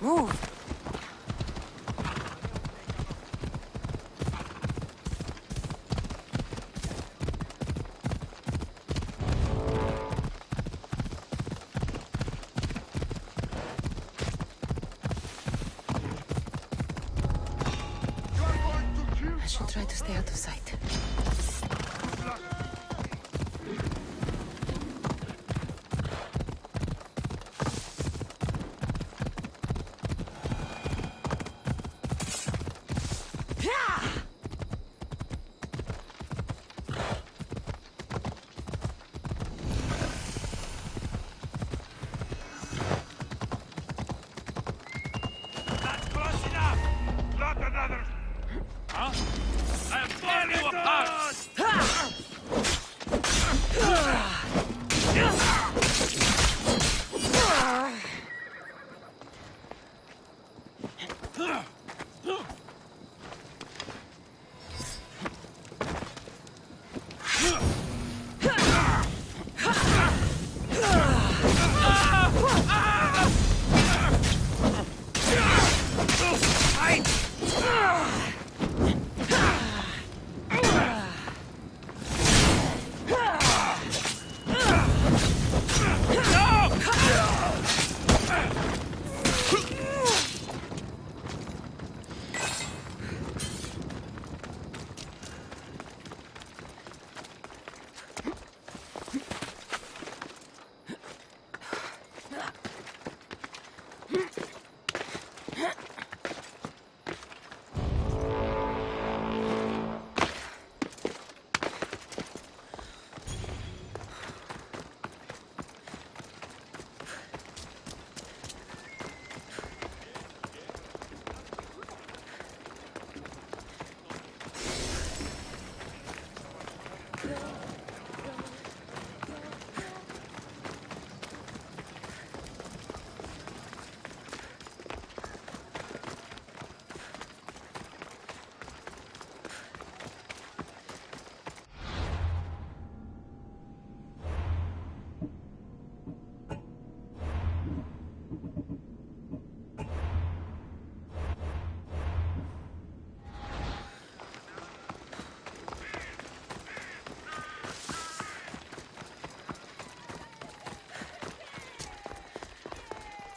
Move! I should try to stay out of sight.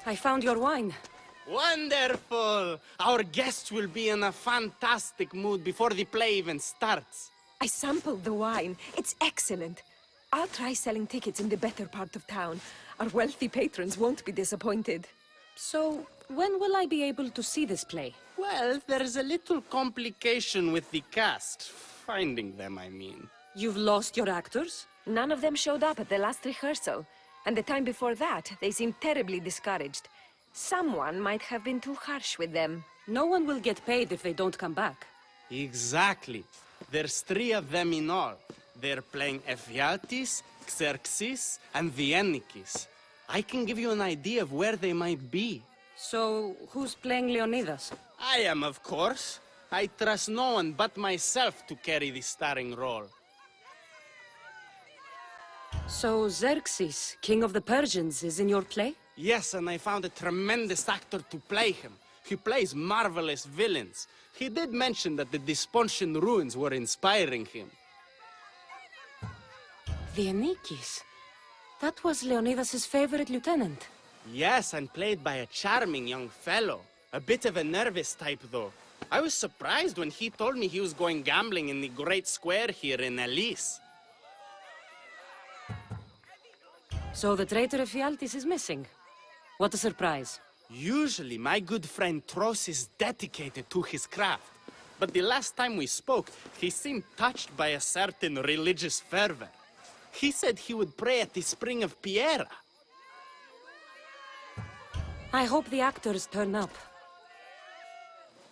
I found your wine. Wonderful! Our guests will be in a fantastic mood before the play even starts. I sampled the wine. It's excellent. I'll try selling tickets in the better part of town. Our wealthy patrons won't be disappointed. So, when will I be able to see this play? Well, there's a little complication with the cast. Finding them, I mean. You've lost your actors? None of them showed up at the last rehearsal. And the time before that, they seemed terribly discouraged. Someone might have been too harsh with them. No one will get paid if they don't come back. Exactly. There's 3 of them in all. They're playing Ephialtes, Xerxes, and Viennikis. I can give you an idea of where they might be. So, who's playing Leonidas? I am, of course. I trust no one but myself to carry the starring role. So, Xerxes, king of the Persians, is in your play? Yes, and I found a tremendous actor to play him. He plays marvelous villains. He did mention that the Despontian ruins were inspiring him. Viennikis. That was Leonidas' favorite lieutenant. Yes, and played by a charming young fellow. A bit of a nervous type, though. I was surprised when he told me he was going gambling in the Great Square here in Elise. So the traitor Ephialtes is missing. What a surprise. Usually, my good friend Tros is dedicated to his craft. But the last time we spoke, he seemed touched by a certain religious fervor. He said he would pray at the spring of Piera. I hope the actors turn up.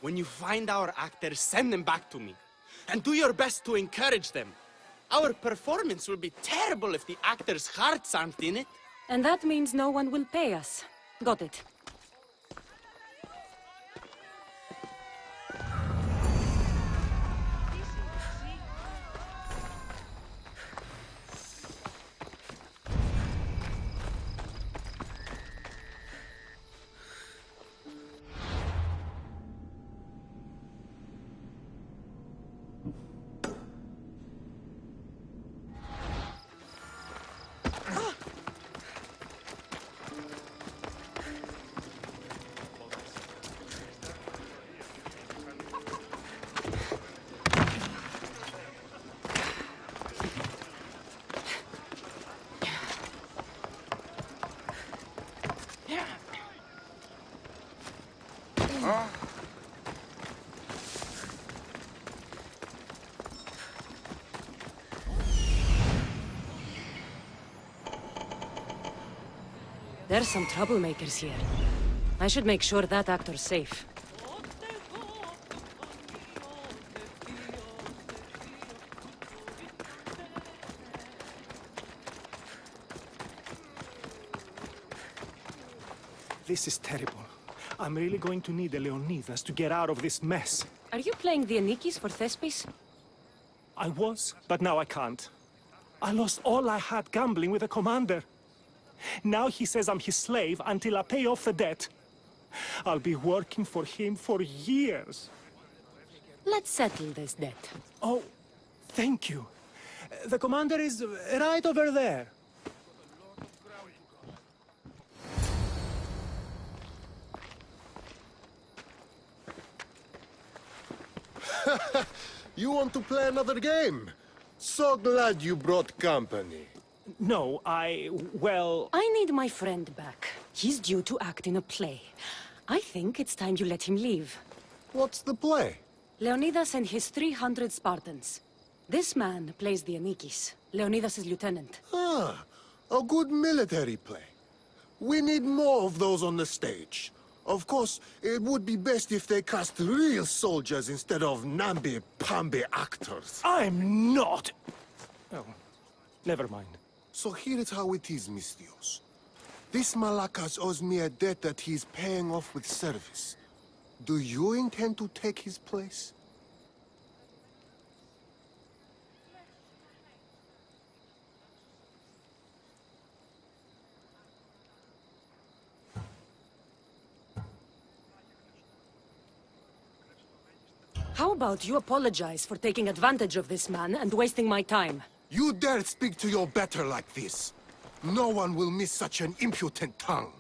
When you find our actors, send them back to me. And do your best to encourage them. Our performance will be terrible if the actors' hearts aren't in it. And that means no one will pay us. Got it. There's some troublemakers here. I should make sure that actor's safe. This is terrible. I'm really going to need a Leonidas to get out of this mess. Are you playing Viennikis for Thespis? I was, but now I can't. I lost all I had gambling with the commander. Now he says I'm his slave until I pay off the debt. I'll be working for him for years. Let's settle this debt. Oh, thank you. The commander is right over there. You want to play another game? So glad you brought company. No, well... I need my friend back. He's due to act in a play. I think it's time you let him leave. What's the play? Leonidas and his 300 Spartans. This man plays Viennikis, Leonidas' lieutenant. Ah, a good military play. We need more of those on the stage. Of course, it would be best if they cast real soldiers instead of namby-pamby actors. I'm not... Oh, never mind. So here is how it is, Mistios. This Malakas owes me a debt that he's paying off with service. Do you intend to take his place? How about you apologize for taking advantage of this man and wasting my time? You dare speak to your better like this? No one will miss such an impudent tongue.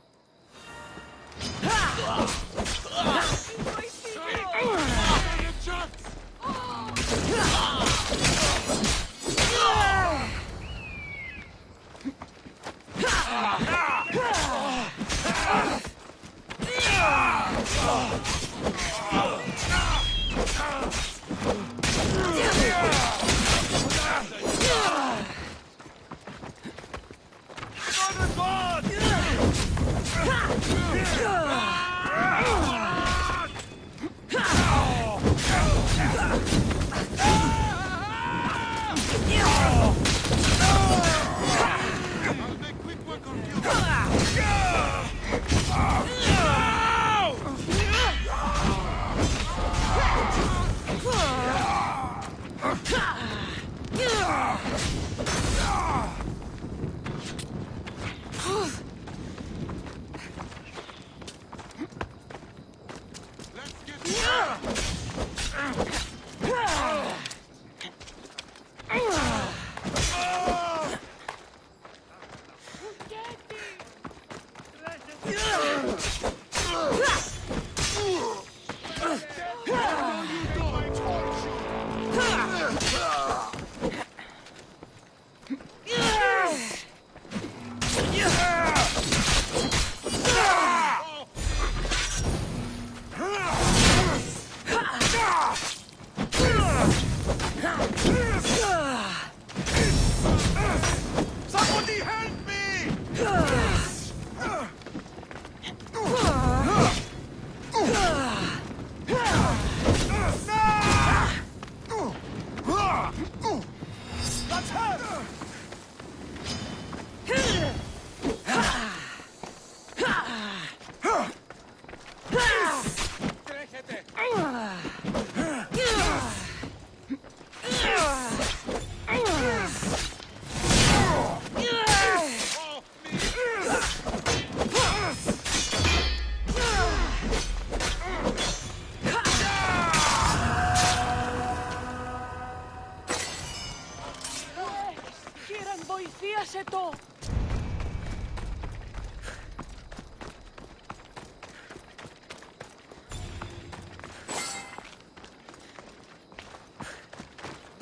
Somebody help me! That's her! Κύραν, βοηθίασε το!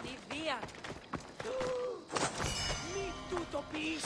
Νηδία! Μη του το πεις!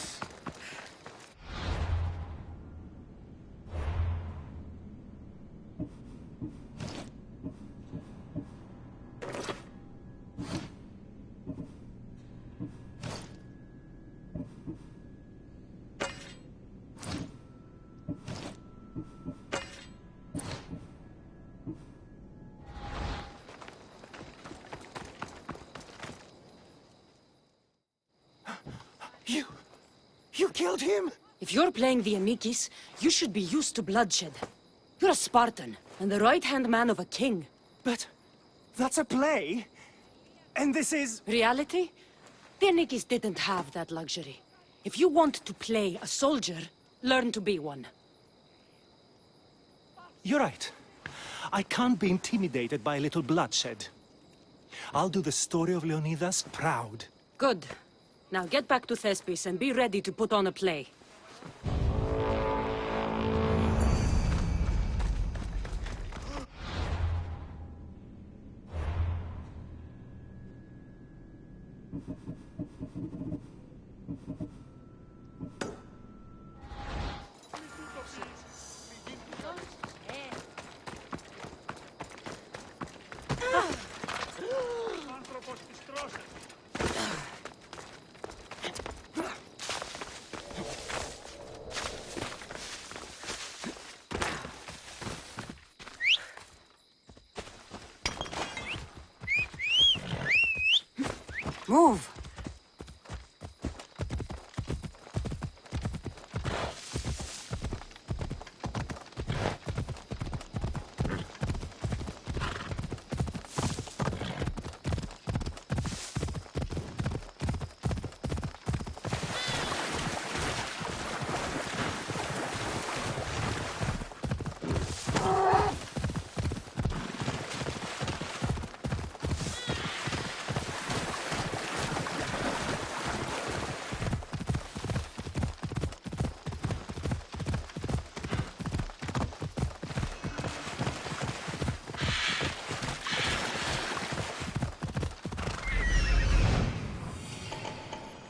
You killed him? If you're playing the Anikis, you should be used to bloodshed. You're a Spartan, and the right-hand man of a king. But that's a play. And this is... Reality? The Anikis didn't have that luxury. If you want to play a soldier, learn to be one. You're right. I can't be intimidated by a little bloodshed. I'll do the story of Leonidas proud. Good. Now get back to Thespis and be ready to put on a play. Move!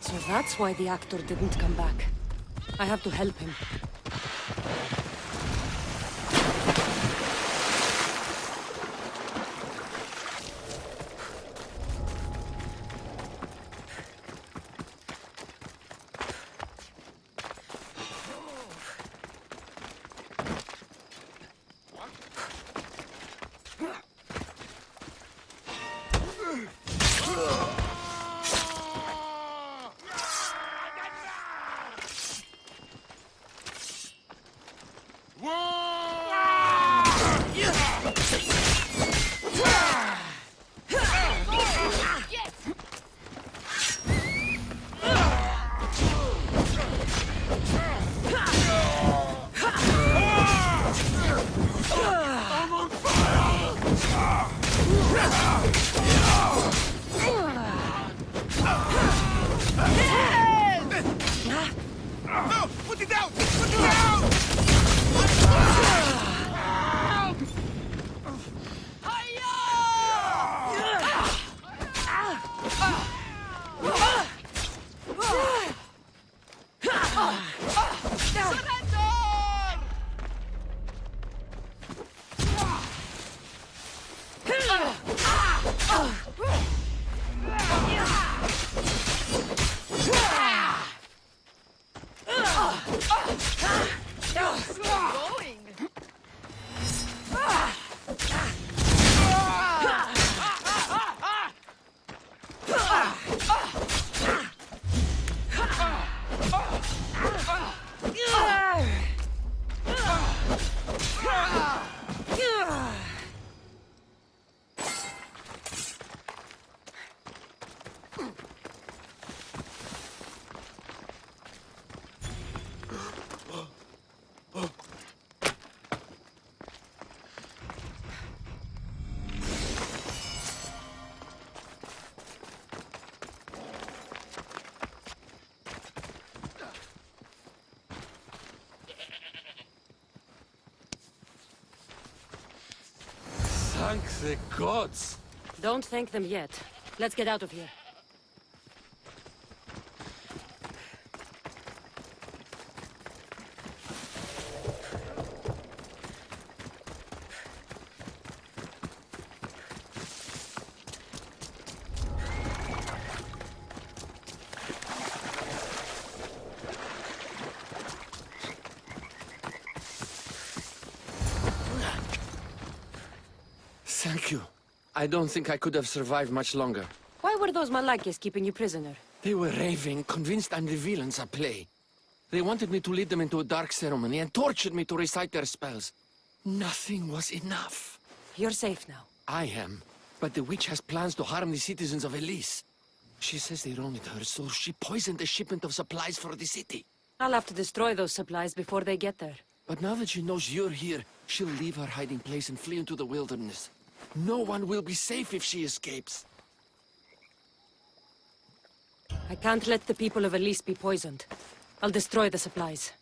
So that's why the actor didn't come back. I have to help him. Thank the gods! Don't thank them yet. Let's get out of here. Thank you. I don't think I could have survived much longer. Why were those Malakis keeping you prisoner? They were raving, convinced I'm the villains at play. They wanted me to lead them into a dark ceremony and tortured me to recite their spells. Nothing was enough. You're safe now. I am, but the witch has plans to harm the citizens of Elise. She says they wronged her, so she poisoned the shipment of supplies for the city. I'll have to destroy those supplies before they get there. But now that she knows you're here, she'll leave her hiding place and flee into the wilderness. No one will be safe if she escapes. I can't let the people of Elise be poisoned. I'll destroy the supplies.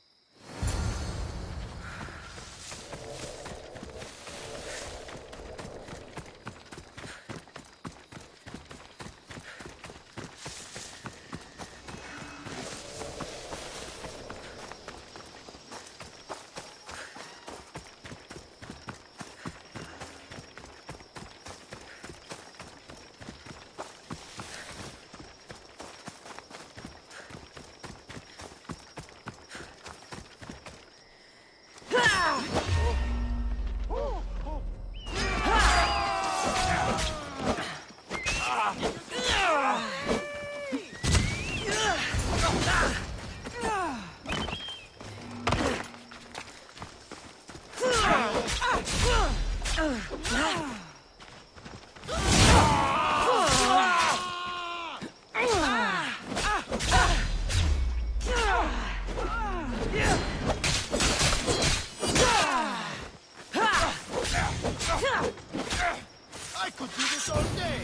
I could do this all day!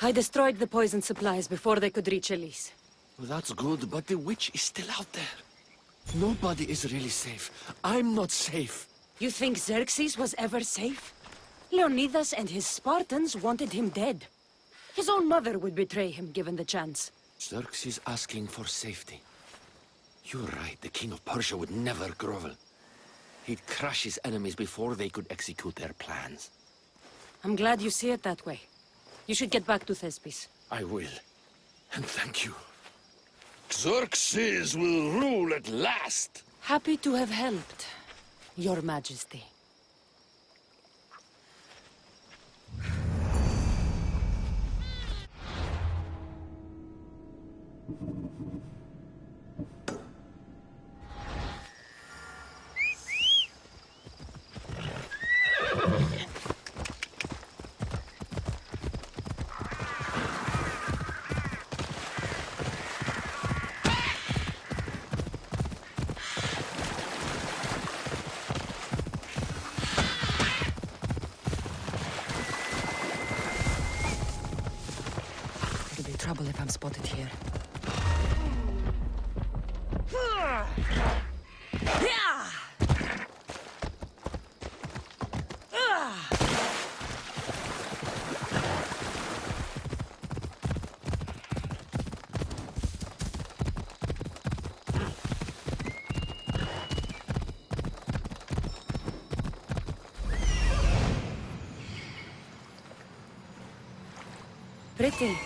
I destroyed the poison supplies before they could reach Elise. Well, that's good, but the witch is still out there. Nobody is really safe. I'm not safe. You think Xerxes was ever safe? Leonidas and his Spartans wanted him dead. His own mother would betray him given the chance. Xerxes asking for safety. You're right, the king of Persia would never grovel. He'd crush his enemies before they could execute their plans. I'm glad you see it that way. You should get back to Thespis. I will. And thank you. Xerxes will rule at last! Happy to have helped, Your Majesty. It'll be trouble if I'm spotted here. Pretty.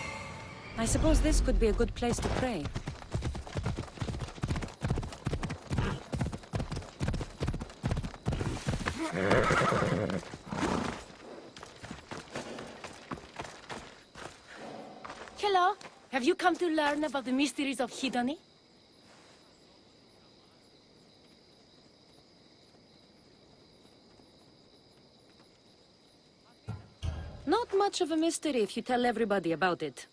I suppose this could be a good place to pray. Hello. Have you come to learn about the mysteries of Hedony? not much of a mystery if you tell everybody about it.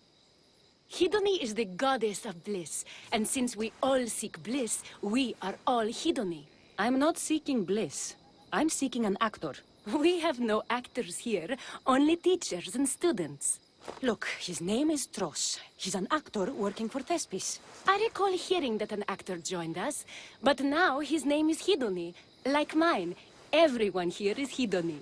Hedony is the goddess of bliss, and since we all seek bliss, we are all Hedony. I'm not seeking bliss. I'm seeking an actor. We have no actors here, only teachers and students. Look, his name is Tros. He's an actor working for Thespis. I recall hearing that an actor joined us, but now his name is Hedony. Like mine, everyone here is Hedony.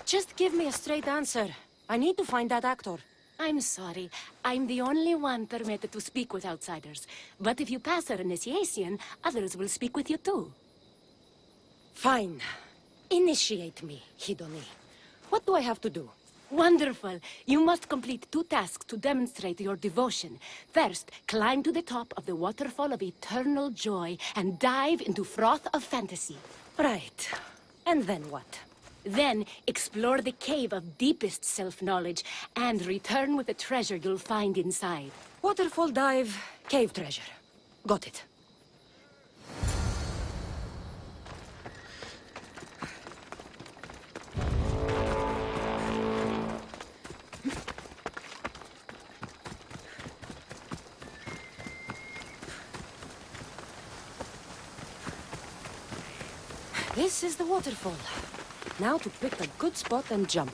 Just give me a straight answer. I need to find that actor. I'm sorry. I'm the only one permitted to speak with outsiders. But if you pass our initiation, others will speak with you too. Fine. Initiate me, Hedony. What do I have to do? Wonderful. You must complete 2 tasks to demonstrate your devotion. First, climb to the top of the waterfall of eternal joy and dive into froth of fantasy. Right. And then what? Then, explore the cave of deepest self-knowledge and return with the treasure you'll find inside. Waterfall dive, cave treasure. Got it. This is the waterfall. Now to pick a good spot and jump.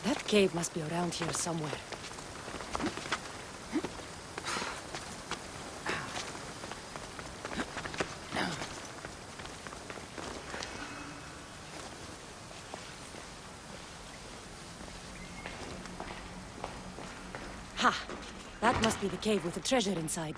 That cave must be around here somewhere. Ha! That must be the cave with the treasure inside.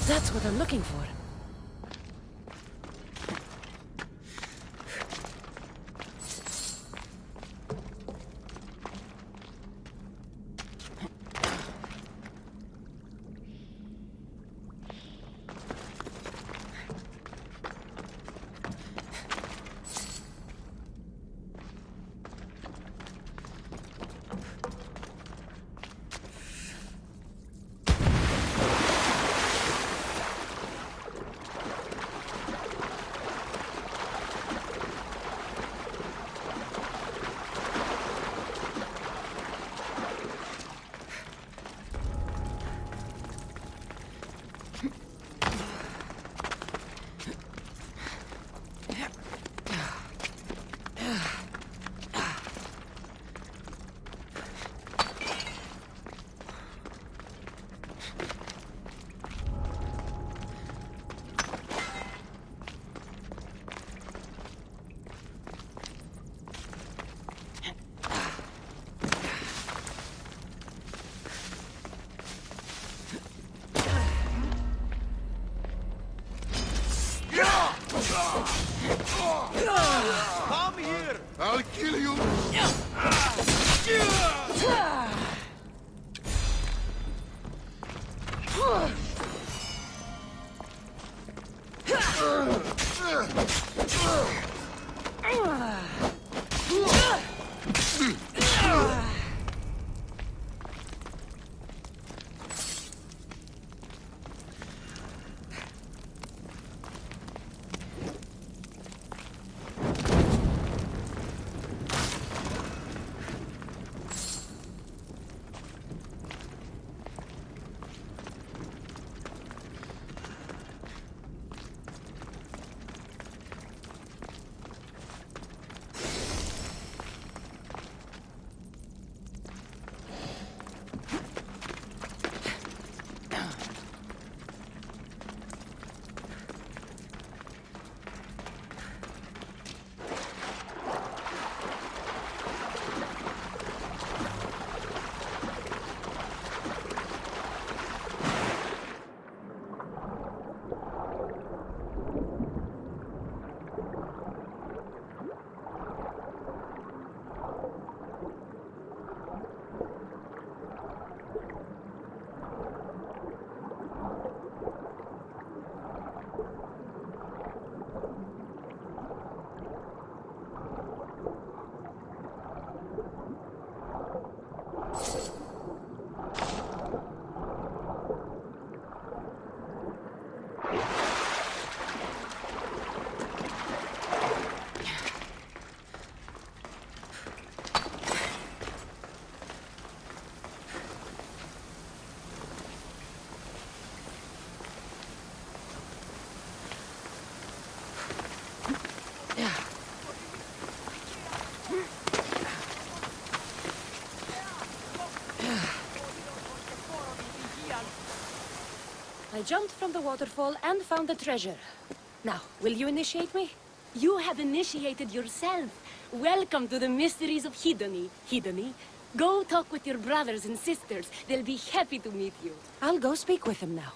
That's what I'm looking for. Come here! I'll kill you! I jumped from the waterfall and found the treasure. Now, will you initiate me? You have initiated yourself. Welcome to the mysteries of Hedony. Hedony, go talk with your brothers and sisters. They'll be happy to meet you. I'll go speak with him now.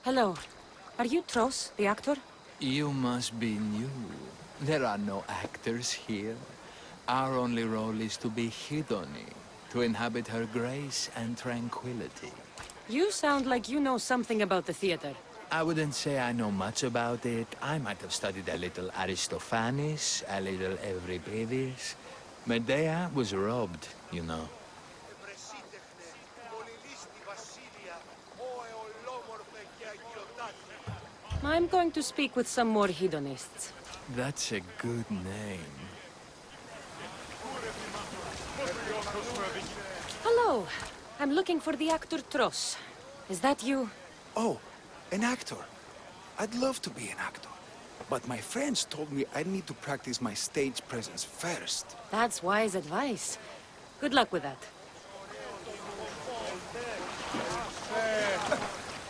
Hello. Are you Tros, the actor? You must be new. There are no actors here. Our only role is to be Hedony, to inhabit her grace and tranquility. You sound like you know something about the theater. I wouldn't say I know much about it. I might have studied a little Aristophanes, a little Euripides. Medea was robbed, you know. I'm going to speak with some more hedonists. That's a good name. Hello. I'm looking for the actor Tros. Is that you? Oh, an actor. I'd love to be an actor. But my friends told me I need to practice my stage presence first. That's wise advice. Good luck with that.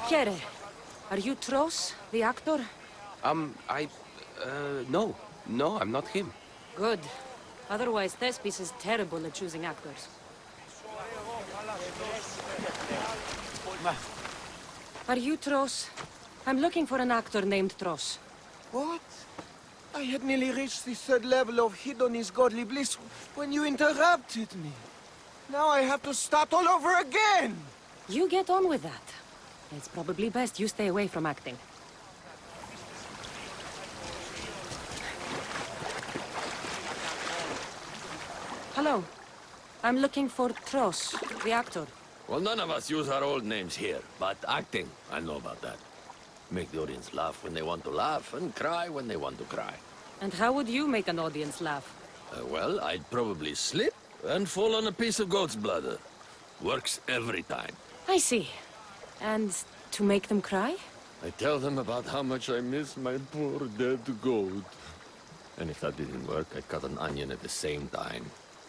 Kere, are you Tros, the actor? No. No, I'm not him. Good. Otherwise, Thespis is terrible at choosing actors. Are you Tros? I'm looking for an actor named Tros. What? I had nearly reached the third level of Hedony's godly bliss when you interrupted me. Now I have to start all over again! You get on with that. It's probably best you stay away from acting. Hello. I'm looking for Tros, the actor. Well, none of us use our old names here, but acting, I know about that. Make the audience laugh when they want to laugh, and cry when they want to cry. And how would you make an audience laugh? Well, I'd probably slip and fall on a piece of goat's bladder. Works every time. I see. And to make them cry? I tell them about how much I miss my poor dead goat. And if that didn't work, I'd cut an onion at the same time.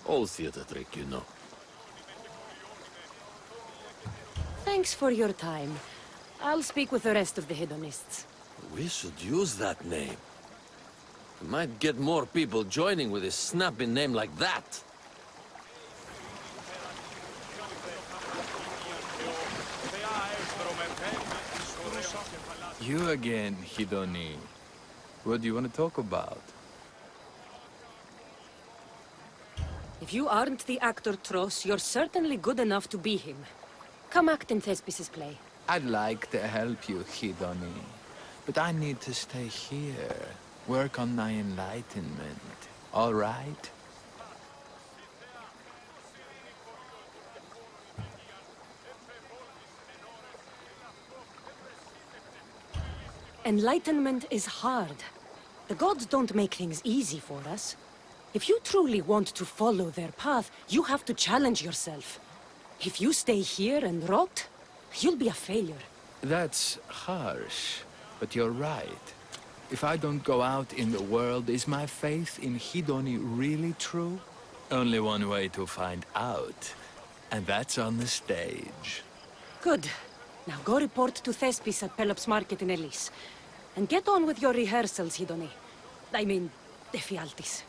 Old theater trick, you know. Thanks for your time. I'll speak with the rest of the hedonists. We should use that name. We might get more people joining with a snappy name like that. You again, Hedony. What do you want to talk about? If you aren't the actor Tros, you're certainly good enough to be him. Come act in Thespis' play. I'd like to help you, Hedony. But I need to stay here. Work on my enlightenment. All right? Enlightenment is hard. The gods don't make things easy for us. If you truly want to follow their path, you have to challenge yourself. If you stay here and rot, you'll be a failure. That's harsh, but you're right. If I don't go out in the world, is my faith in Hedony really true? Only one way to find out, and that's on the stage. Good. Now go report to Thespis at Pelops Market in Elis. And get on with your rehearsals, Hedony. I mean, Ephialtes.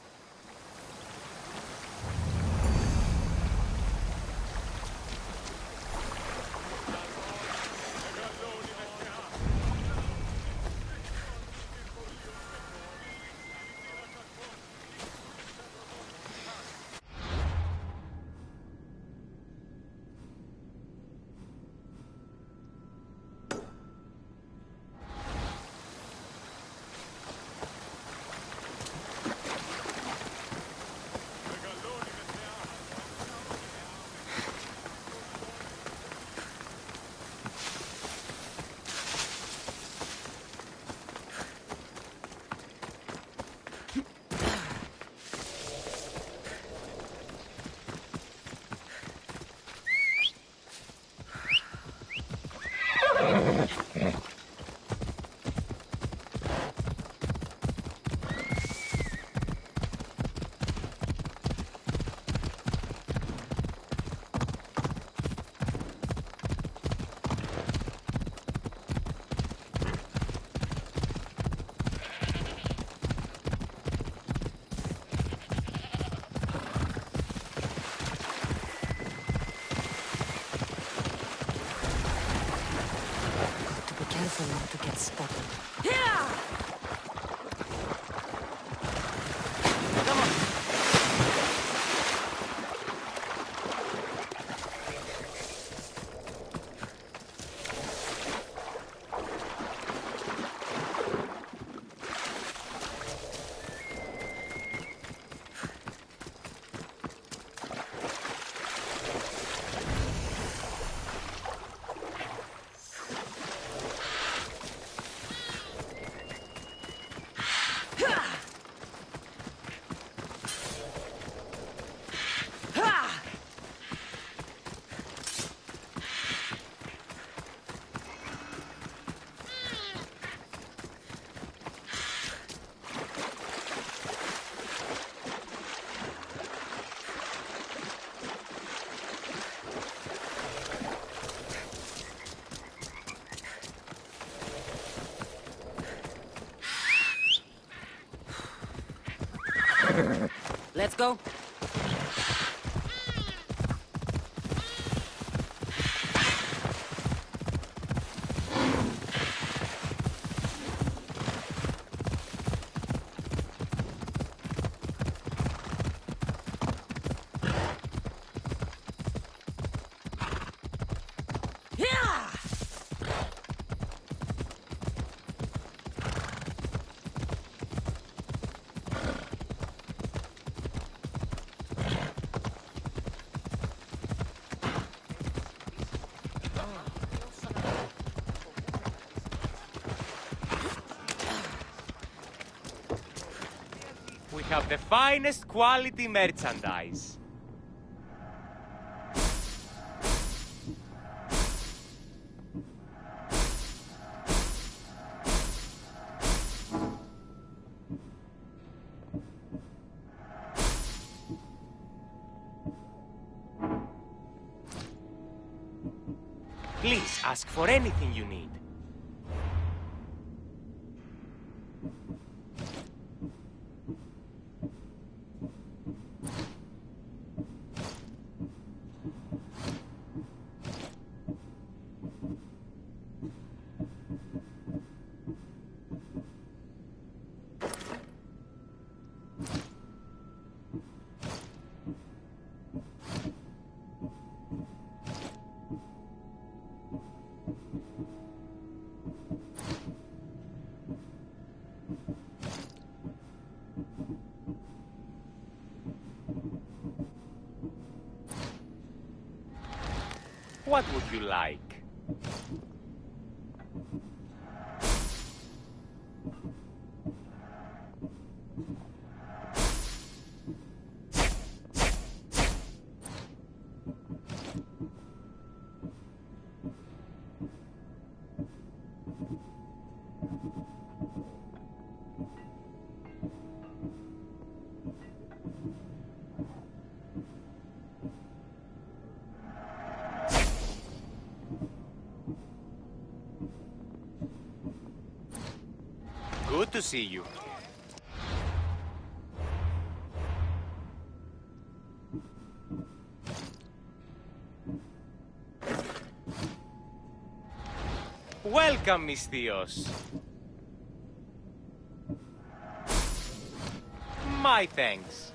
spotted. Let's go. We have the finest quality merchandise. Please ask for anything you need. What would you like? Good to see you. Welcome, mis tíos. My thanks.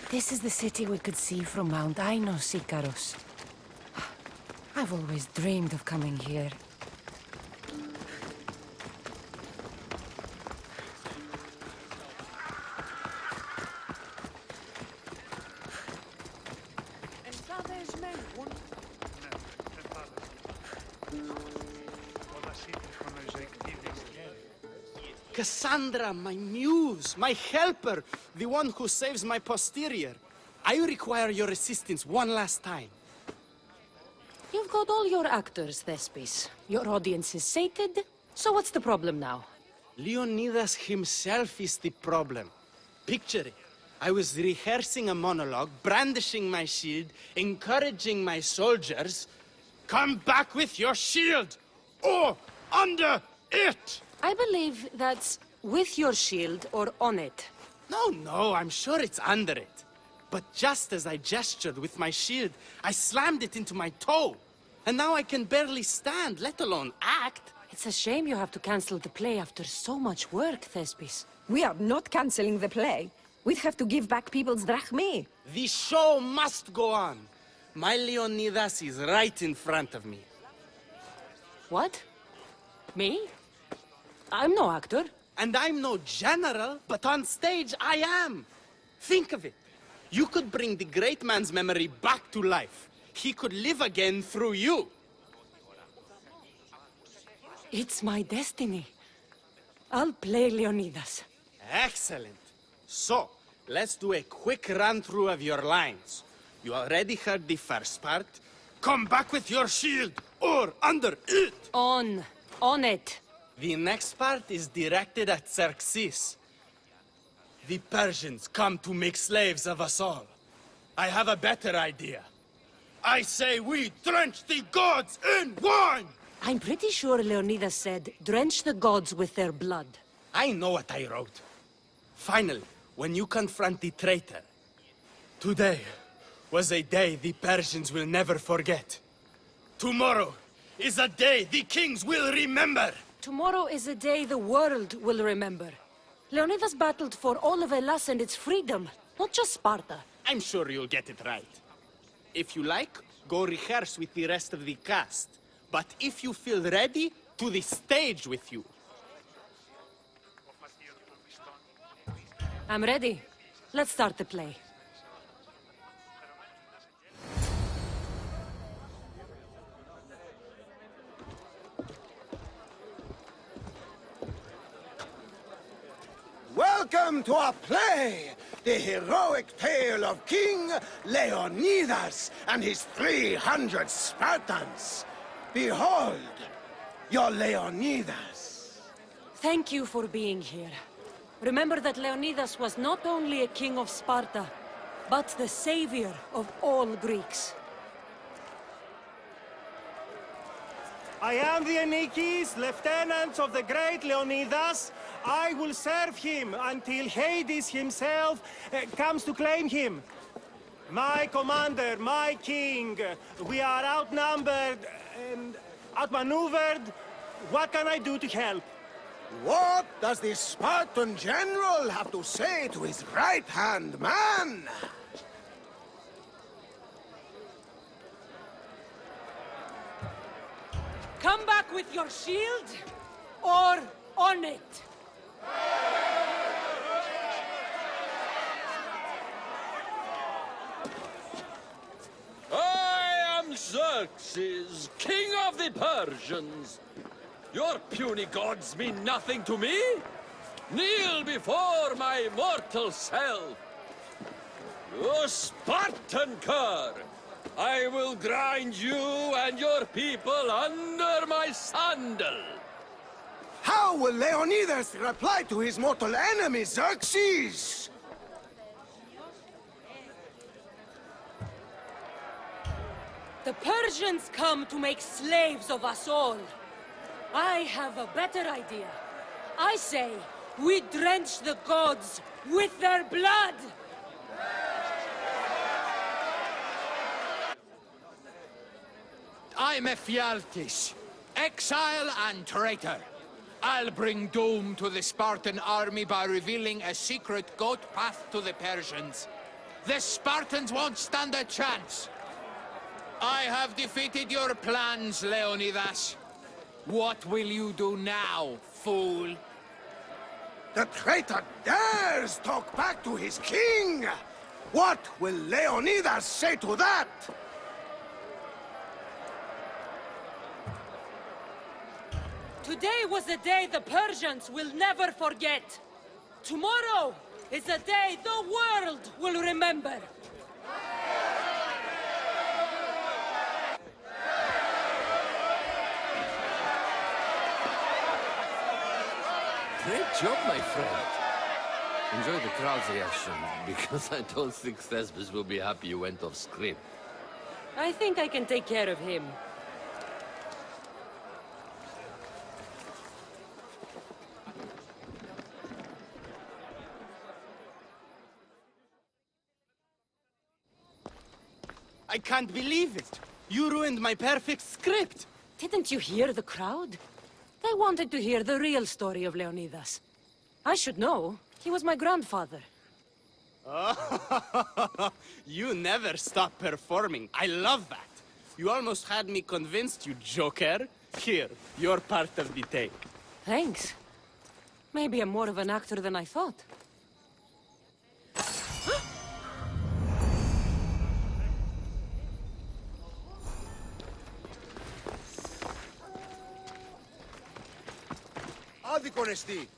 This is the city we could see from Mount Ainos, Icarus. I've always dreamed of coming here. Cassandra, my muse, my helper, the one who saves my posterior. I require your assistance one last time. You've got all your actors, Thespis. Your audience is sated, so what's the problem now? Leonidas himself is the problem. Picture it. I was rehearsing a monologue, brandishing my shield, encouraging my soldiers. Come back with your shield! Or under it! I believe that's with your shield or on it. No, I'm sure it's under it. But just as I gestured with my shield, I slammed it into my toe. And now I can barely stand, let alone act. It's a shame you have to cancel the play after so much work, Thespis. We are not cancelling the play. We'd have to give back people's drachmae. The show must go on. My Leonidas is right in front of me. What? Me? I'm no actor. And I'm no general, but on stage I am. Think of it. You could bring the great man's memory back to life. He could live again through you. It's my destiny. I'll play Leonidas. Excellent. So, let's do a quick run-through of your lines. You already heard the first part. Come back with your shield, or under it! On it. The next part is directed at Xerxes. The Persians come to make slaves of us all. I have a better idea. I say we drench the gods in wine! I'm pretty sure Leonidas said, drench the gods with their blood. I know what I wrote. Finally, when you confront the traitor, today was a day the Persians will never forget. Tomorrow is a day the kings will remember. Tomorrow is a day the world will remember. Leonidas battled for all of Hellas and its freedom, not just Sparta. I'm sure you'll get it right. If you like, go rehearse with the rest of the cast. But if you feel ready, to the stage with you. I'm ready. Let's start the play. Welcome to our play, the heroic tale of King Leonidas and his 300 Spartans. Behold, your Leonidas. Thank you for being here. Remember that Leonidas was not only a king of Sparta, but the savior of all Greeks. I am the Anikis, lieutenants of the great Leonidas. I will serve him until Hades himself comes to claim him. My commander, my king, we are outnumbered and outmaneuvered. What can I do to help? What does the Spartan general have to say to his right-hand man? Come back with your shield, or on it. I am Xerxes, king of the Persians. Your puny gods mean nothing to me. Kneel before my mortal self. O Spartan cur, I will grind you and your people under my sandal. How will Leonidas reply to his mortal enemy, Xerxes? The Persians come to make slaves of us all. I have a better idea. I say, we drench the gods with their blood! I'm Ephialtes, exile and traitor. I'll bring doom to the Spartan army by revealing a secret goat path to the Persians. The Spartans won't stand a chance. I have defeated your plans, Leonidas. What will you do now, fool? The traitor dares talk back to his king! What will Leonidas say to that? Today was a day the Persians will never forget. Tomorrow is a day the world will remember. Great job, my friend. Enjoy the crowd's reaction, because I don't think Thespis will be happy you went off script. I think I can take care of him. I can't believe it! You ruined my perfect script! Didn't you hear the crowd? They wanted to hear the real story of Leonidas. I should know. He was my grandfather. Oh, you never stop performing. I love that. You almost had me convinced, you joker. Here, you're part of the take. Thanks. Maybe I'm more of an actor than I thought. Άδικον εστί.